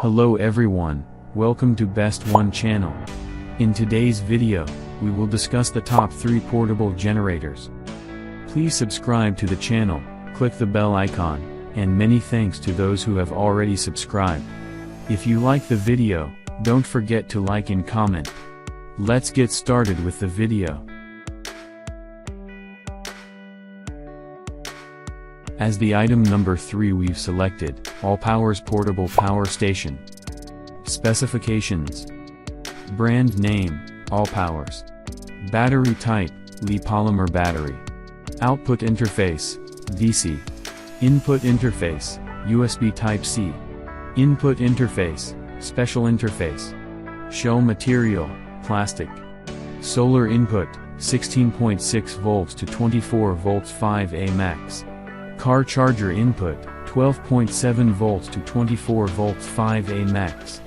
Hello everyone, welcome to Best One channel. In today's video, we will discuss the top 3 portable generators. Please subscribe to the channel, click the bell icon, and many thanks to those who have already subscribed. If you like the video, don't forget to like and comment. Let's get started with the video. As the item number 3 we've selected, Allpower's Portable Power Station. Specifications. Brand name, Allpower's. Battery type, Li polymer battery. Output interface, DC. Input interface, USB Type-C. Input interface, special interface. Shell material, plastic. Solar input, 16.6 volts to 24 volts 5A max. Car charger input, 12.7 volts to 24 volts 5A max.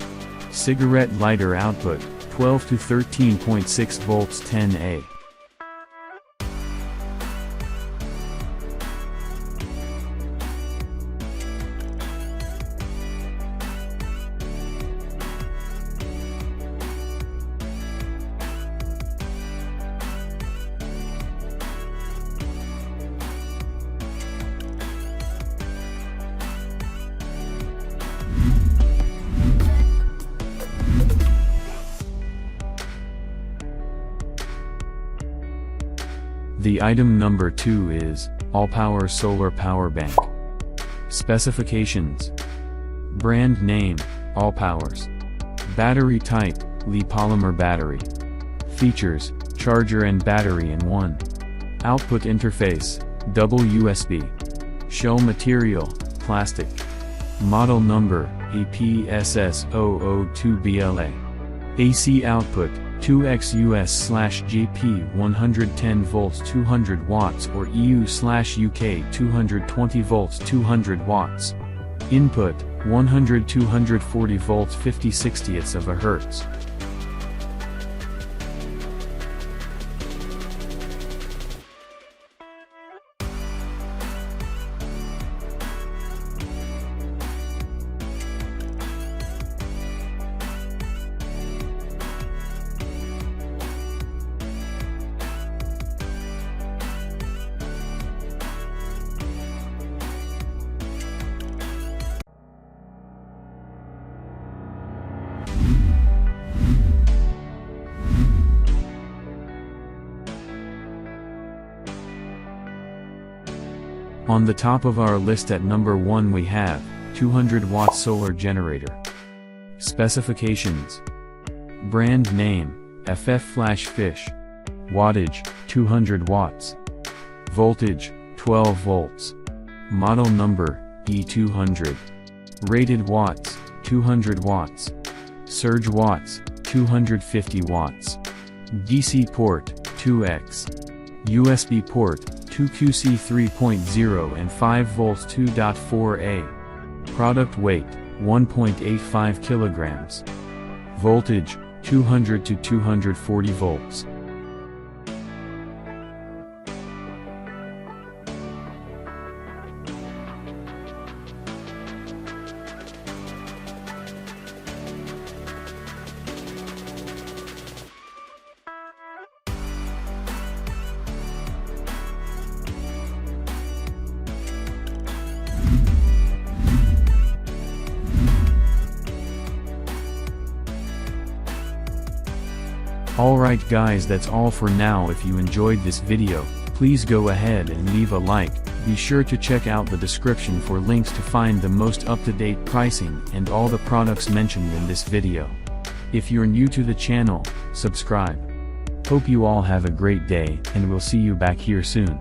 Cigarette lighter output, 12 to 13.6 volts 10A. The item number 2 is Allpower Solar Powerbank. Specifications. Brand name, Allpower's. Battery type, Li polymer battery. Features, charger and battery in one. Output interface, double USB. Shell material, plastic. Model number, APSS002BLA. AC output, 2x US/JP 110 volts 200 watts or EU/UK 220 volts 200 watts. Input, 100-240 volts 50/60ths of a hertz. On the top of our list at number 1 we have 200 watt solar generator. Specifications. Brand name, FF Flash Fish. Wattage, 200 watts. Voltage, 12 volts. Model number, E200. Rated watts, 200 watts. Surge watts, 250 watts. DC port, 2x. USB port, 2QC 3.0 and 5 volts 2.4A. Product weight, 1.85 kilograms. Voltage, 200 to 240 volts. Alright guys, that's all for now. If you enjoyed this video, please go ahead and leave a like. Be sure to check out the description for links to find the most up-to-date pricing and all the products mentioned in this video. If you're new to the channel, subscribe. Hope you all have a great day and we'll see you back here soon.